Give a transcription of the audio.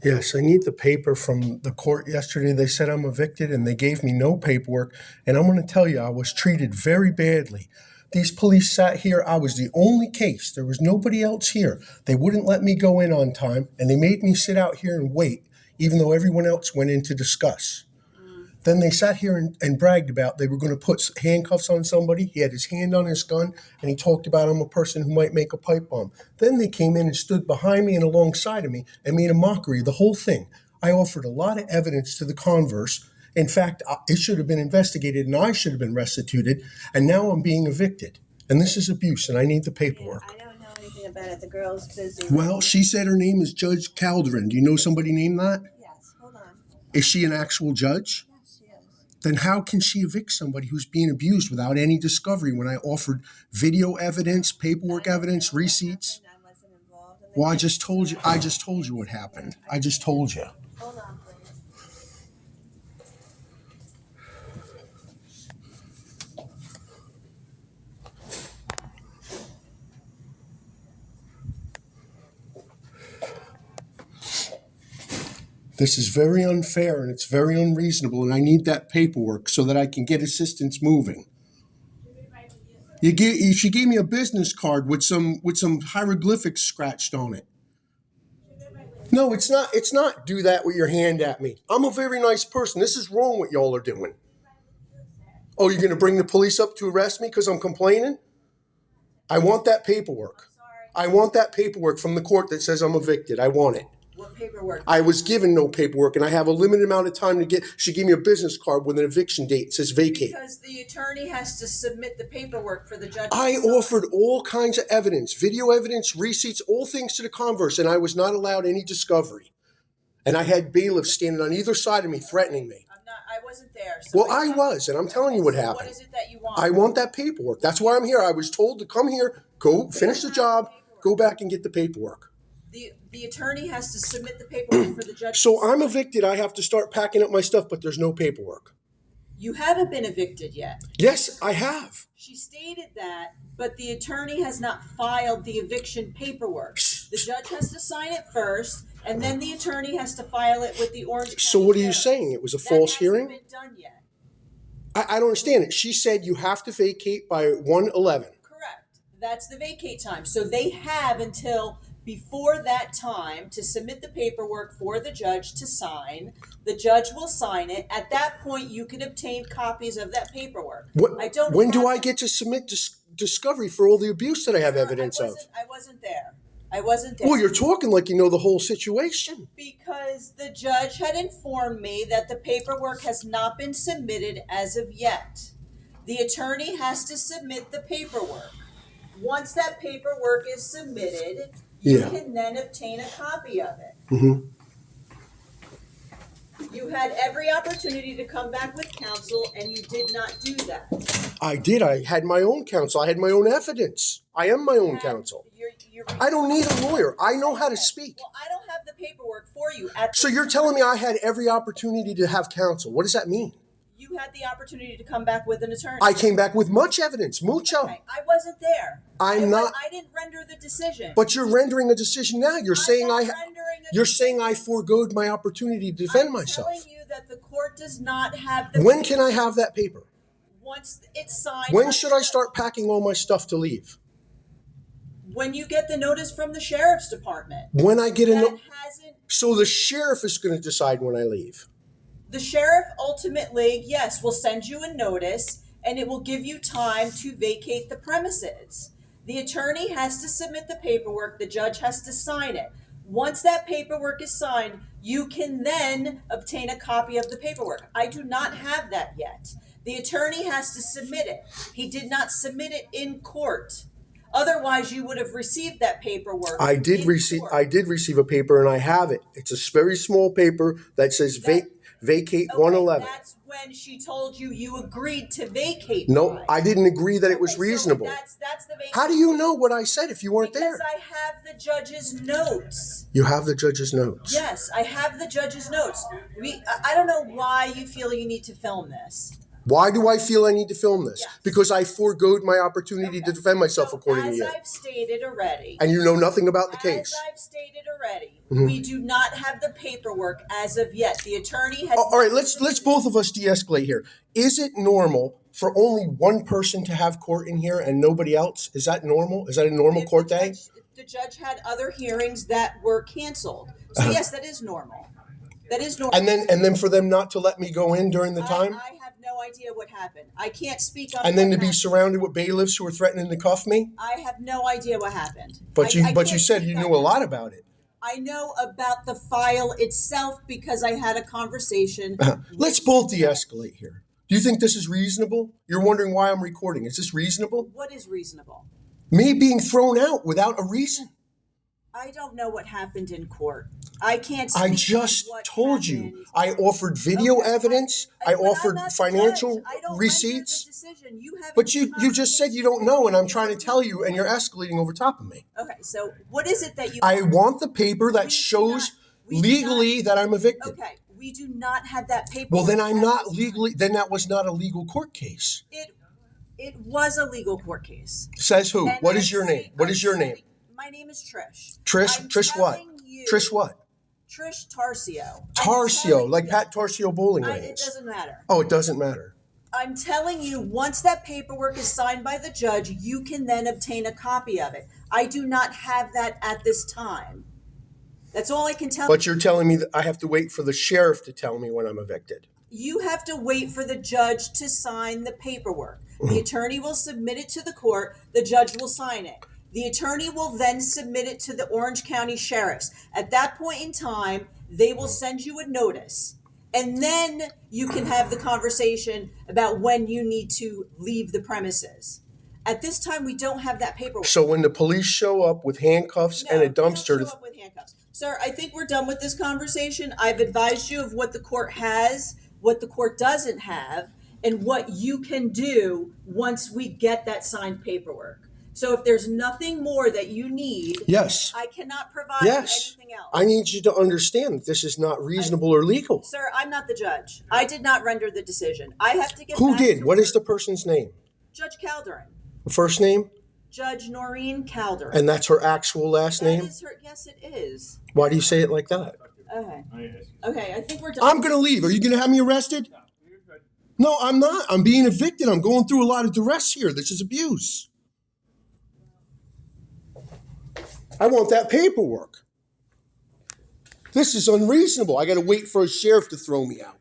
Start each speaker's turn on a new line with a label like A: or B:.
A: Yes, I need the paper from the court yesterday. They said I'm evicted and they gave me no paperwork. And I'm going to tell you, I was treated very badly. These police sat here. I was the only case. There was nobody else here. They wouldn't let me go in on time, and they made me sit out here and wait, even though everyone else went in to discuss. Then they sat here and bragged about they were going to put handcuffs on somebody. He had his hand on his gun, and he talked about I'm a person who might make a pipe bomb. Then they came in and stood behind me and alongside of me and made a mockery of the whole thing. I offered a lot of evidence to the converse. In fact, it should have been investigated, and I should have been restituted, and now I'm being evicted. And this is abuse, and I need the paperwork.
B: I don't know anything about it. The girl's busy.
A: Well, she said her name is Judge Calderon. Do you know somebody named that?
B: Yes, hold on.
A: Is she an actual judge?
B: Yes, she is.
A: Then how can she evict somebody who's being abused without any discovery when I offered video evidence, paperwork evidence, receipts?
B: I wasn't involved in the
A: Well, I
B: case.
A: just told you what happened. I just told you.
B: Hold on, please.
A: This is very unfair and it's very unreasonable, and I need that paperwork so that I can get assistance moving. She gave me a business card with some hieroglyphics scratched on it. No, it's not. It's not. Do that with your hand at me. I'm a very nice person. This is wrong what y'all are doing. Oh, you're going to bring the police up to arrest me because I'm complaining? I want that paperwork. I want that paperwork from the court that says I'm evicted. I want it.
B: What paperwork?
A: I was given no paperwork, and I have a limited amount of time to get. She gave me a business card with an eviction date. It says vacate.
B: Because the attorney has to submit the paperwork for the judge.
A: I offered all kinds of evidence, video evidence, receipts, all things to the converse, and I was not allowed any discovery. And I had bailiffs standing on either side of me threatening me.
B: I wasn't there. So
A: Well, I was, and I'm telling you what happened.
B: What is it that you want?
A: I want that paperwork. That's why I'm here. I was told to come here, go finish the job, go back and get the paperwork.
B: The attorney has to submit the paperwork for the judge.
A: So I'm evicted. I have to start packing up my stuff, but there's no paperwork.
B: You haven't been evicted yet.
A: Yes, I have.
B: She stated that, but the attorney has not filed the eviction paperwork. The judge has to sign it first, and then the attorney has to file it with the Orange County
A: So what are you
B: Sheriff.
A: saying? It was a
B: That
A: false
B: hasn't
A: hearing?
B: been done yet.
A: I don't understand it. She said you have to vacate by 1/11.
B: Correct. That's the vacate time. So they have until before that time to submit the paperwork for the judge to sign. The judge will sign it. At that point, you can obtain copies of that paperwork.
A: When do I get to submit discovery for all the abuse that I have evidence of?
B: I wasn't there. I wasn't there.
A: Well, you're talking like you know the whole situation.
B: Because the judge had informed me that the paperwork has not been submitted as of yet. The attorney has to submit the paperwork. Once that paperwork is submitted, you can then obtain a copy of it.
A: Mm-hmm.
B: You had every opportunity to come back with counsel, and you did not do that.
A: I did. I had my own counsel. I had my own evidence. I am my own counsel. I don't need a lawyer. I know how to speak.
B: Well, I don't have the paperwork for you.
A: So you're telling me I had every opportunity to have counsel. What does that mean?
B: You had the opportunity to come back with an attorney.
A: I came back with much evidence, mucho.
B: Okay, I wasn't there. I didn't render the decision.
A: But you're rendering a decision now. You're saying I forgoed my opportunity to defend myself.
B: I'm telling you that the court does not have the
A: When can I have that paper?
B: Once it's signed.
A: When should I start packing all my stuff to leave?
B: When you get the notice from the sheriff's department.
A: When I get a
B: notice.
A: So the sheriff is going to decide when I leave.
B: The sheriff ultimately, yes, will send you a notice, and it will give you time to vacate the premises. The attorney has to submit the paperwork. The judge has to sign it. Once that paperwork is signed, you can then obtain a copy of the paperwork. I do not have that yet. The attorney has to submit it. He did not submit it in court. Otherwise, you would have received that paperwork.
A: I did receive a paper, and I have it. It's a very small paper that says vacate 111.
B: That's when she told you you agreed to vacate.
A: No, I didn't agree that it was reasonable.
B: So that's the vacate.
A: How do you know what I said if you weren't there?
B: Because I have the judge's notes.
A: You have the judge's notes?
B: Yes, I have the judge's notes. I don't know why you feel you need to film this.
A: Why do I feel I need to film this?
B: Yes.
A: Because I foregoed my opportunity to defend myself
B: So,
A: according to
B: as
A: you.
B: I've stated already,
A: And you know nothing about the
B: as
A: case.
B: I've stated already, we do not have the paperwork as of yet. The attorney has.
A: All right, let's both of us de-escalate here. Is it normal for only one person to have court in here and nobody else? Is that normal? Is that a normal
B: If
A: court day?
B: If the judge had other hearings that were canceled. So yes, that is normal. That is normal.
A: And then for them not to let me go in during the time?
B: I have no idea what happened. I can't speak on.
A: And then
B: what
A: to be
B: happened.
A: surrounded with bailiffs who are threatening to cuff me?
B: I have no idea what happened.
A: But you
B: can't
A: said
B: speak
A: you
B: on
A: knew a
B: that.
A: lot about it.
B: I know about the file itself because I had a conversation.
A: Let's both de-escalate here. Do you think this is reasonable? You're wondering why I'm recording. Is this reasonable?
B: What is reasonable?
A: Me being thrown out without a reason?
B: I don't know what happened in court. I can't speak
A: I
B: on
A: just
B: what
A: told you.
B: happened.
A: I offered video
B: Okay,
A: evidence.
B: but
A: I
B: I'm
A: offered
B: not the
A: financial
B: judge. I don't
A: receipts.
B: render the decision. You have.
A: But you just said you don't know, and I'm trying to tell you, and you're escalating over top of me.
B: Okay, so what is it that you?
A: I want the paper that
B: We do
A: shows
B: we do
A: legally that I'm evicted.
B: Okay, we do not have that paper.
A: Well, then I'm not legally. Then that was not a legal court case.
B: It was a legal court case.
A: Says who?
B: And
A: What is your name? What is your name?
B: My name is Trish.
A: Trish what?
B: telling you-
A: Trish what?
B: Trish Tarcio.
A: Tarsio, like Pat Tarsio bowling
B: It
A: lanes.
B: doesn't matter.
A: Oh, it doesn't matter.
B: I'm telling you, once that paperwork is signed by the judge, you can then obtain a copy of it. I do not have that at this time. That's all I can tell you.
A: But you're telling me that I have to wait for the sheriff to tell me when I'm evicted.
B: You have to wait for the judge to sign the paperwork. The attorney will submit it to the court. The judge will sign it. The attorney will then submit it to the Orange County Sheriffs. At that point in time, they will send you a notice. And then you can have the conversation about when you need to leave the premises. At this time, we don't have that paperwork.
A: So when the police show up with handcuffs and a
B: they don't
A: dumpster,
B: show up with handcuffs. Sir, I think we're done with this conversation. I've advised you of what the court has, what the court doesn't have, and what you can do once we get that signed paperwork. So if there's nothing more that you need,
A: yes,
B: I cannot provide
A: yes,
B: anything else.
A: I need you to understand that this is not reasonable or legal.
B: Sir, I'm not the judge. I did not render the decision. I have to get
A: Who
B: back
A: did?
B: to
A: What
B: work.
A: is the person's name?
B: Judge Calderon.
A: First name?
B: Judge Noreen Calderon.
A: And that's her actual last
B: That
A: name?
B: is her. Yes, it is.
A: Why do you say it like that?
B: Okay. Okay, I think we're done.
A: I'm going to leave. Are you going to have me arrested? No, I'm not. I'm being evicted. I'm going through a lot of duress here. This is abuse. I want that paperwork. This is unreasonable. I got to wait for a sheriff to throw me out.